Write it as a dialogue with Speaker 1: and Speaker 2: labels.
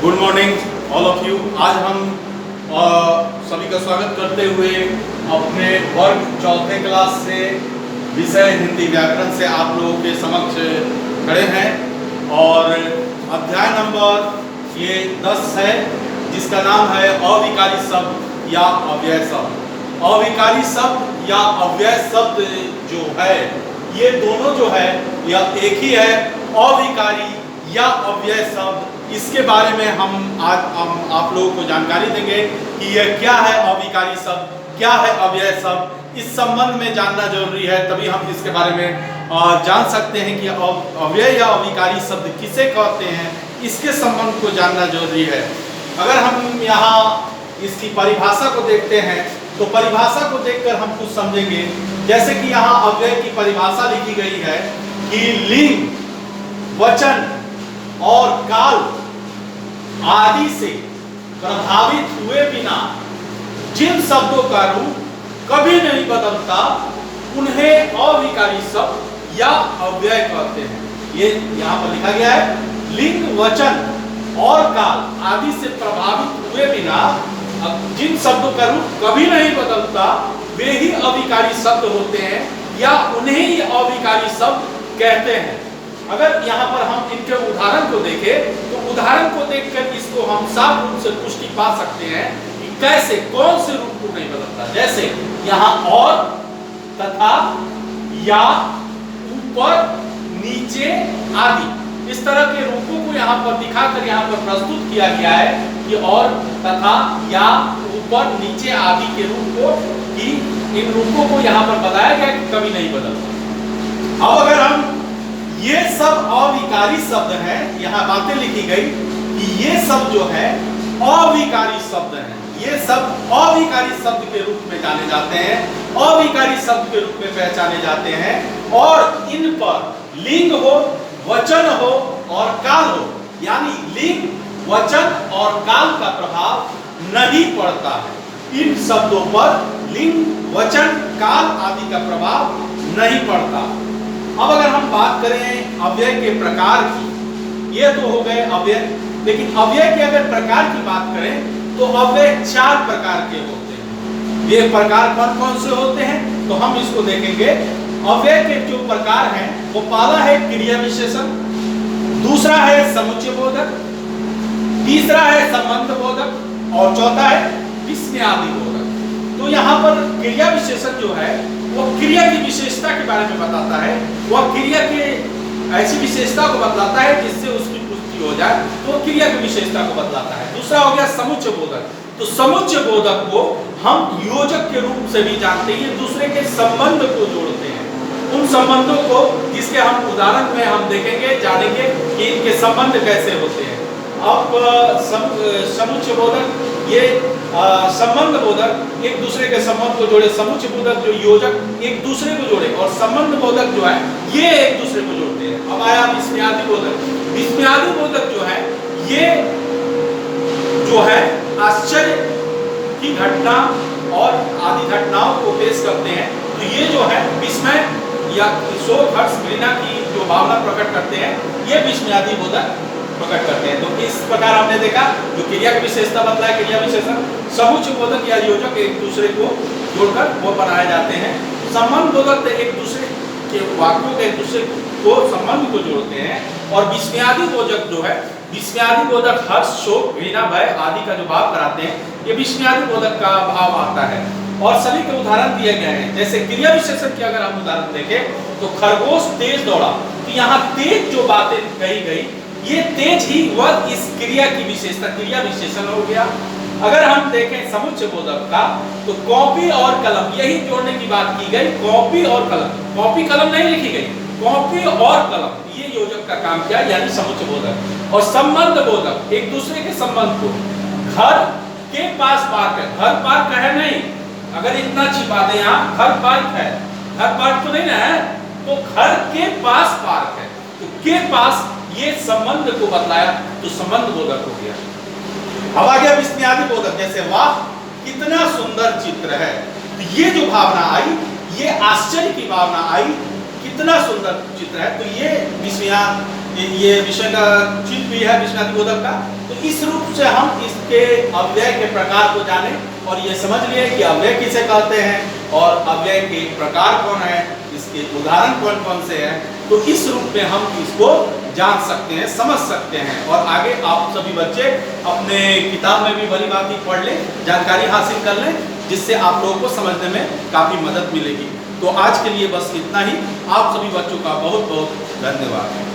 Speaker 1: Good morning all of you. आज हम सभी का स्वागत करते हुए अपने वर्ग चौथे क्लास से विषय हिंदी व्याकरण से आप लोगों के समक्ष खड़े हैं और अध्याय नंबर ये 10 है, जिसका नाम है अविकारी शब्द या अव्यय शब्द। अविकारी शब्द या अव्यय शब्द जो है ये दोनों जो है यह एक ही है। अविकारी या अव्यय शब्द, इसके बारे में हम आज आप लोगों को जानकारी देंगे कि यह क्या है अविकारी शब्द, क्या है अव्यय शब्द। इस संबंध में जानना जरूरी है, तभी हम इसके बारे में जान सकते हैं कि अव्यय या अविकारी शब्द किसे कहते हैं। इसके संबंध को जानना जरूरी है। अगर हम यहाँ इसकी परिभाषा को देखते हैं तो परिभाषा को देखकर हम कुछ समझेंगे। जैसे कि यहाँ अव्यय की परिभाषा लिखी गई है कि लिंग, वचन और काल आदि से प्रभावित हुए बिना जिन शब्दों का रूप कभी नहीं बदलता उन्हें अविकारी शब्द या अव्यय कहते हैं। ये यहाँ पर लिखा गया है, लिंग, वचन और काल आदि से प्रभावित हुए बिना जिन शब्दों का रूप कभी नहीं बदलता वे ही अविकारी शब्द होते हैं या उन्हें ही अविकारी शब्द कहते हैं। अगर यहाँ पर हम इनके उदाहरण को देखें तो उदाहरण को देखकर इसको हम साफ रूप से पुष्टि पा सकते हैं कि कैसे, कौन से रूप को नहीं बदलता। जैसे यहाँ और, तथा, या, ऊपर, नीचे आदि, इस तरह के रूपों को यहाँ पर दिखाकर यहाँ पर प्रस्तुत किया गया है कि और, तथा, या, ऊपर, नीचे आदि के रूप को, कि इन रूपों को यहाँ पर बताया गया कि कभी नहीं बदलता। अब अगर हम ये सब अविकारी शब्द हैं, यहाँ बातें लिखी गई कि ये सब जो है अविकारी शब्द हैं, ये सब अविकारी शब्द के रूप में जाने जाते हैं, अविकारी शब्द के रूप में पहचाने जाते हैं और इन पर लिंग हो, वचन हो और काल हो, यानी लिंग, वचन और काल का प्रभाव नहीं पड़ता है। इन शब्दों पर लिंग, वचन, काल आदि का प्रभाव नहीं पड़ता। अब अगर हम बात करें अव्यय के प्रकार की, ये तो हो गए अव्यय, लेकिन अव्यय के अगर प्रकार की बात करें तो अव्यय 4 प्रकार के होते हैं। ये प्रकार कौन कौन से होते हैं तो हम इसको देखेंगे। अव्यय के जो प्रकार हैं वो पहला है क्रिया विशेषण, दूसरा है समुच्चय बोधक, तीसरा है संबंध बोधक और चौथा है विस्मयादि बोधक। तो यहाँ पर क्रिया विशेषण जो है वो क्रिया की विशेषता के बारे में बताता है, वह क्रिया के ऐसी विशेषता को बतलाता है जिससे उसकी पुष्टि हो जाए, तो क्रिया की विशेषता को बतलाता है। दूसरा हो गया समुच्चय बोधक। तो समुच्चय बोधक को हम योजक के रूप से भी जानते हैं, दूसरे के संबंध को जोड़ते हैं। उन संबंधों को जिसके हम उदाहरण में हम देखेंगे, जानेंगे कि इनके संबंध कैसे होते हैं। अब समुच्चय बोधक, ये संबंध बोधक एक दूसरे के संबंध को जोड़े, समुच्चय बोधक जो योजक एक दूसरे को जोड़े और संबंध बोधक जो है ये एक दूसरे को जोड़ते हैं। अब आया विस्मयादि बोधक। विस्मयादि बोधक जो है ये जो है आश्चर्य की घटना और आदि घटनाओं को पेश करते हैं। तो ये जो है विस्मय या शोक, हर्ष, घृणा की जो भावना प्रकट करते हैं, ये विस्मयादि बोधक प्रकट करते हैं। तो इस प्रकार हमने देखा जो क्रिया की विशेषता बतलाया, क्रिया विशेषण। समुच्चय बोधक या योजक एक दूसरे को जोड़कर वो बनाए जाते हैं। संबंध बोधक एक दूसरे के वाक्यों के एक दूसरे को संबंध को जोड़ते हैं। और विस्मयादि बोधक जो है, विस्मयादि बोधक हर्ष, शोक, घृणा, भय आदि का जो भाव कराते हैं, ये विस्मयादि बोधक का भाव आता है। और सभी के उदाहरण दिए गए हैं। जैसे क्रिया विशेषण की अगर हम उदाहरण देखें तो खरगोश तेज दौड़ा, तो यहाँ तेज जो बातें कही गई ये तेज ही वह इस क्रिया की विशेषता, क्रिया विशेषण हो गया। अगर हम देखें समुच्चय बोधक का तो कॉपी और कलम, यही जोड़ने की बात की गई, कॉपी और कलम, कॉपी कलम नहीं लिखी गई, कॉपी और कलम, ये योजक का काम किया, यानी समुच्चय बोधक। और संबंध बोधक एक दूसरे के संबंध को, घर के पास पार्क है, घर पार्क है नहीं, अगर इतना छिपा दे यहाँ घर पार्क है, घर पार्क तो नहीं ना है, तो घर के पास पार्क है, तो के पास ये संबंध को बतलाया, तो संबंध बोधक हो गया। अब आ गया विस्मयादि बोधक। जैसे वाह कितना सुंदर चित्र है, तो ये जो भावना आई, ये आश्चर्य की भावना आई, कितना सुंदर चित्र है, तो ये ये विषय का चित भी है विश्वनाधिबोधक का। तो इस रूप से हम इसके अव्यय के प्रकार को जाने और ये समझ लिए कि अव्यय किसे कहते हैं और अव्यय के प्रकार कौन है, इसके उदाहरण कौन कौन से हैं। तो इस रूप में हम इसको जान सकते हैं, समझ सकते हैं और आगे आप सभी बच्चे अपने किताब में भी भली भांति पढ़ लें, जानकारी हासिल कर लें, जिससे आप लोगों को समझने में काफ़ी मदद मिलेगी। तो आज के लिए बस इतना ही। आप सभी बच्चों का बहुत बहुत धन्यवाद।